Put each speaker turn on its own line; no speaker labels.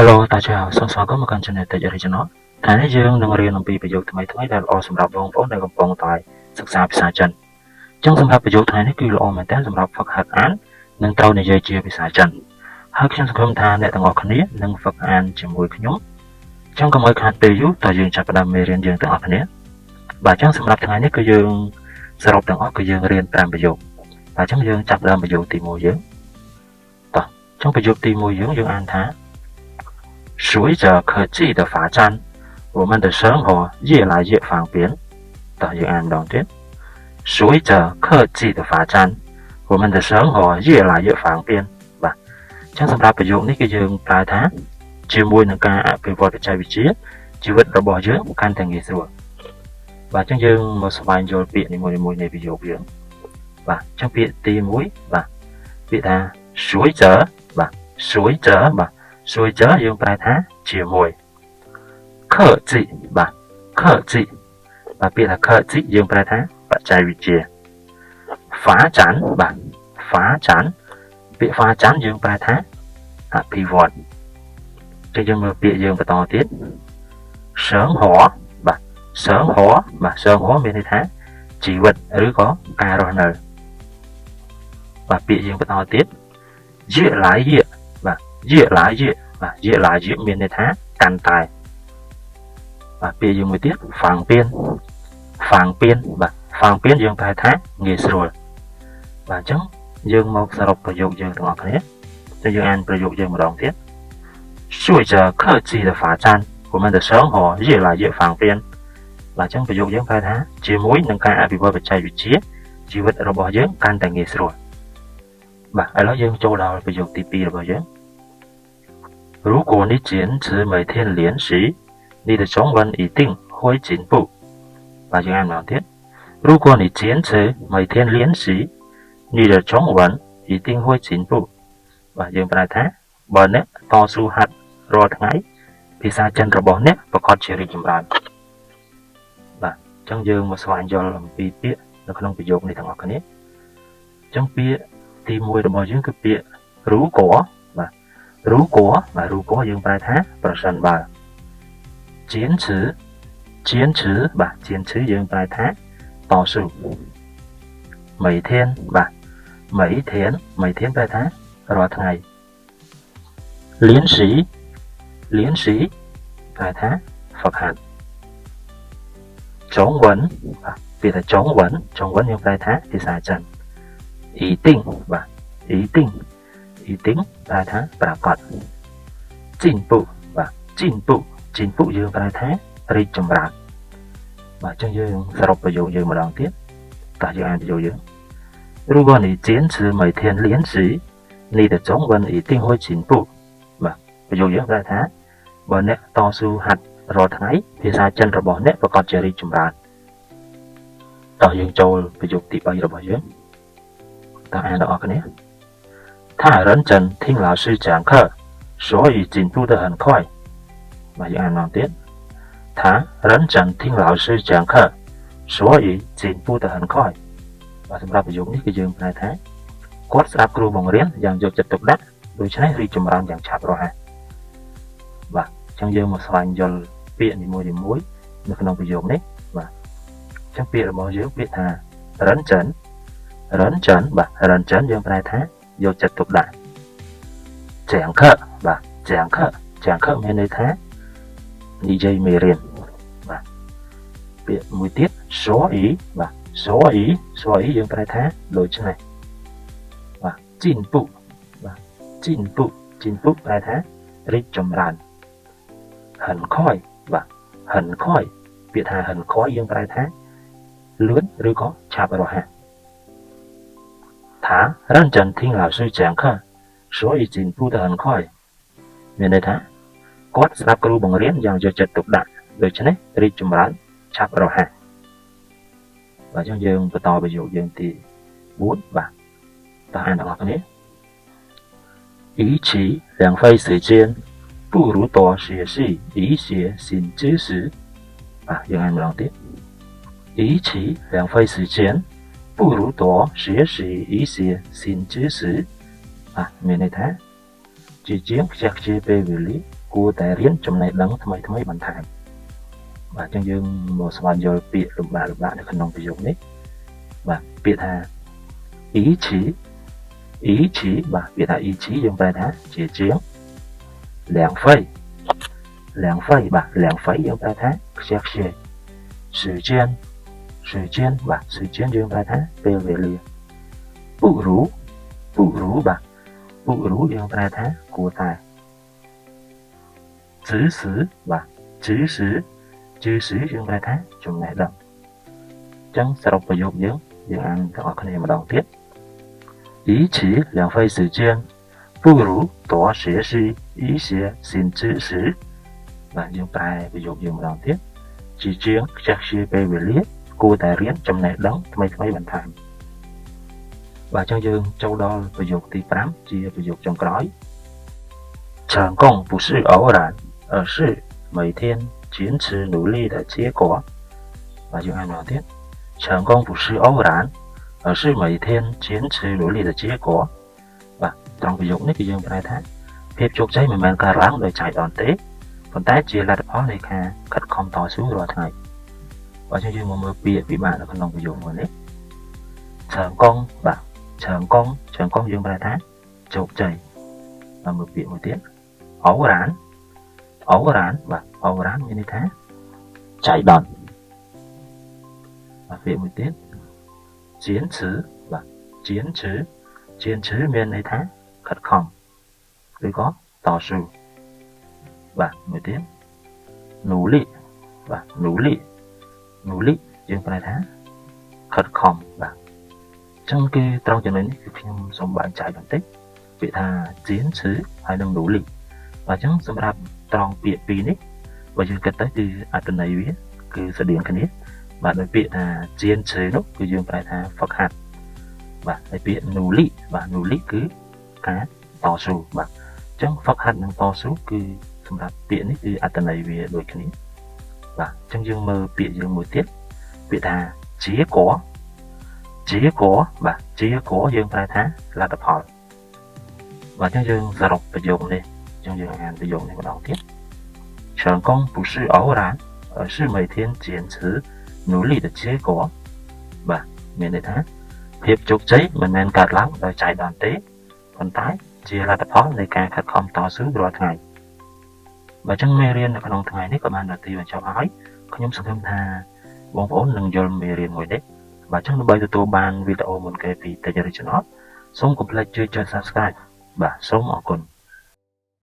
Hello តាចាសូមស្វាគមន៍មកកាន់ Channel Tech Original ថ្ងៃនេះយើងនឹងរៀនអំពីប្រយោគថ្មីៗដែលល្អសម្រាប់បងប្អូនដែលកំពុងតែសិក្សាភាសាចិនអញ្ចឹងសម្រាប់ប្រយោគថ្ងៃនេះគឺល្អមែនទែនសម្រាប់ហ្វឹកហាត់អាននិងត្រូវនិយាយជាភាសាចិនហើយខ្ញុំសង្ឃឹមថាអ្នកទាំងអស់គ្នានឹងហ្វឹកអានជាមួយខ្ញុំអញ្ចឹងកុំឲ្យខាតពេលយូរតើយើងចាប់ផ្ដើមមេរៀនយើងទាំងអស់គ្នាបាទអញ្ចឹងសម្រាប់ថ្ងៃនេះគឺយើងសរុបទាំងអស់គឺយើងរៀន5ប្រយោគបាទអញ្ចឹងយើងចាប់ផ្ដើមប្រយោគទី1យើងតោះអញ្ចឹងប្រយោគទី1យើងអានថា随着科技的发展，我们的生活越来越方便。តើយើងអានម្ដងទៀត随着科技的发展，我们的生活越来越方便បាទអញ្ចឹងសម្រាប់ប្រយោគនេះគឺយើងប្រើថាជាមួយនឹងការអភិវឌ្ឍបច្ចេកវិទ្យាជីវិតរបស់យើងកាន់តែងាយស្រួលបាទអញ្ចឹងយើងមកស្វែងយល់ពាក្យនីមួយៗនៃប្រយោគយើងបាទអញ្ចឹងពាក្យទី1បាទពាក្យថា随着បាទ随着បាទ随着យើងប្រែថាជាមួយ科技បាទ科技បាទពាក្យថា科技យើងប្រែថាបច្ចេកវិទ្យា发展បាទ发展ពាក្យ发展យើងប្រែថាអភិវឌ្ឍចឹងយើងមើលពាក្យយើងបន្តទៀត生活បាទ生活បាទ生活មានន័យថាជីវិតឬក៏ការរស់នៅបាទពាក្យយើងបន្តទៀត越来越បាទ越来越បាទ越来越មានន័យថាកាន់តែបាទពាក្យយើងមួយទៀត方便方便បាទ方便យើងប្រែថាងាយស្រួលបាទអញ្ចឹងយើងមកសរុបប្រយោគយើងទាំងអស់គ្នាទៅយើងអានប្រយោគយើងម្ដងទៀត随着科技的发展我们的生活越来越方便បាទអញ្ចឹងប្រយោគយើងប្រែថាជាមួយនឹងការអភិវឌ្ឍបច្ចេកវិទ្យាជីវិតរបស់យើងកាន់តែងាយស្រួលបាទឥឡូវយើងចូលដល់ប្រយោគទី2របស់យើង如果你坚持每天练习你的中文一定会进步បាទយើងអានម្ដងទៀត如果你坚持每天练习你的中文一定会进步បាទយើងប្រែថាបើអ្នកតស៊ូហាត់រាល់ថ្ងៃភាសាចិនរបស់អ្នកប្រកបជារីកចម្រើនបាទអញ្ចឹងយើងមកស្វែងយល់អំពីពាក្យនៅក្នុងប្រយោគនេះទាំងអស់គ្នាអញ្ចឹងពាក្យទី1របស់យើងគឺពាក្យ如果បាទ如果បាទ如果យើងប្រែថាប្រសិនបើ坚持坚持បាទ坚持យើងប្រែថាតស៊ូ每天បាទ每天ប្រែថារាល់ថ្ងៃ练习练习ប្រែថាហ្វឹកហាត់中文បាទពាក្យថា中文យើងប្រែថាភាសាចិន一定បាទ一定ប្រែថាប្រកប进步បាទ进步យើងប្រែថារីកចម្រើនបាទអញ្ចឹងយើងសរុបប្រយោគយើងម្ដងទៀតតោះយើងអានប្រយោគយើង如果你坚持每天练习你的中文一定会进步បាទប្រយោគយើងប្រែថាបើអ្នកតស៊ូហាត់រាល់ថ្ងៃភាសាចិនរបស់អ្នកប្រកបជារីកចម្រើនតោះយើងចូលប្រយោគទី3របស់យើងតើអានដល់អស់គ្នា他认真听老师讲课所以进步得很快បាទយើងអានម្ដងទៀត他认真听老师讲课所以进步得很快បាទសម្រាប់ប្រយោគនេះគឺយើងប្រែថាគាត់ស្ដាប់គ្រូបង្រៀនយ៉ាងយកចិត្តទុកដាក់ដូច្នេះរីកចម្រើនយ៉ាងឆាប់រហ័សបាទអញ្ចឹងយើងមកស្វែងយល់ពាក្យនីមួយៗនៅក្នុងប្រយោគនេះបាទអញ្ចឹងពាក្យរបស់យើងពាក្យថារិនចិនបាទរិនចិនយើងប្រែថាយកចិត្តទុកដាក់讲课បាទ讲课មានន័យថានិយាយមេរៀនបាទពាក្យមួយទៀត所以បាទ所以យើងប្រែថាដូច្នេះបាទ进步បាទ进步ប្រែថារីកចម្រើន很快បាទ很快ពាក្យថា很快យើងប្រែថាលឿនឬក៏ឆាប់រហ័ស他认真听老师讲课所以进步得很快មានន័យថាគាត់ស្ដាប់គ្រូបង្រៀនយ៉ាងយកចិត្តទុកដាក់ដូច្នេះរីកចម្រើនឆាប់រហ័សបាទអញ្ចឹងយើងបន្តប្រយោគយើងទី4បាទតើអានទាំងអស់គ្នា与其浪费时间不如多学习一些新知识បាទយើងអានម្ដងទៀត与其浪费时间不如多学习一些新知识មានន័យថាជាជាងខ្ជះខ្ជាយពេលវេលា cua tại riêng trong này đắng thay thay bàn thang và trong dương một số bạn rồi bị lục bạ để khẩn nông ví dụ đấy và bị thà ý chí và bị thà ý chí dùng bài thà chỉ chiến lẻng phây và lẻng phây dùng bài thà xét xệ sự chiến và sự chiến dùng bài thà về về lìa phụ rú và phụ rú dùng bài thà của tài chữ sử và chữ sử dùng bài thà trong này đậm chẳng sẽ đọcประโยค dương ăn các con em mà đọc tiếp ý chí两费时间不如多学习一些新知识 và dương bài ví dụ dương mà đọc tiếp chỉ chiến chắc sẽ về về liếc cua tài riêng trong này đắng thay bàn thang và trong dương châu đo ví dụ tí 8 chia ví dụ trong cõi成功不是偶然而是每天坚持努力的结果 và dương ăn đọc tiếp成功不是偶然而是每天坚持努力的结果 và trong ví dụ này thì dương bài thác ភាពជោគជ័យមិនមែនកើតឡើងដោយចៃដន្យទេប៉ុន្តែជាលទ្ធផលនៃការខិតខំតស៊ូរាល់ថ្ងៃបើយើងមកមើលពាក្យពិបាកនៅក្នុងប្រយោគមួយនេះ成功បាទ成功យើងប្រែថាជោគជ័យvàមើលពាក្យមួយទៀត偶然បាទ偶然មានន័យថាចៃដន្យvàពាក្យមួយទៀត坚持បាទ坚持មានន័យថាខិតខំឬក៏តស៊ូបាទមួយទៀត努力បាទ努力យើងប្រែថាខិតខំបាទអញ្ចឹងគឺត្រង់ចំណុចនេះគឺខ្ញុំសូមបែងចែកបន្តិចពាក្យថា坚持ហើយនិង努力បាទអញ្ចឹងសម្រាប់ត្រង់ពាក្យពីរនេះបើយើងគិតទៅគឺអត្ថន័យវាគឺស្តៀងគ្នាបាទដោយពាក្យថា坚持នោះគឺយើងប្រែថាហ្វឹកហាត់បាទហើយពាក្យ努力បាទ努力គឺការតស៊ូបាទអញ្ចឹងហ្វឹកហាត់និងតស៊ូគឺសម្រាប់ពាក្យនេះគឺអត្ថន័យវាដូចគ្នាបាទអញ្ចឹងយើងមើលពាក្យយើងមួយទៀតពាក្យថាជា果បាទជា果យើងប្រែថាលទ្ធផលបាទអញ្ចឹងយើងសរុបប្រយោគនេះអញ្ចឹងយើងអានប្រយោគនេះម្ដងទៀត成功不是偶然而是每天坚持努力的结果បាទមានន័យថាភាពជោគជ័យមិនមែនកើតឡើងដោយចៃដន្យទេប៉ុន្តែជាលទ្ធផលនៃការខិតខំតស៊ូរាល់ថ្ងៃបើចឹងមេរៀននៅក្នុងថ្ងៃនេះក៏បានដល់ទីបញ្ចប់ហើយខ្ញុំសង្ឃឹមថាបងប្អូននឹងយល់មេរៀនមួយនេះបាទចឹងដើម្បីទទួលបានវីដេអូមុនគេពី Tech Original សូមកុំភ្លេចជួយចុច Subscribe បាទសូមអរគុណ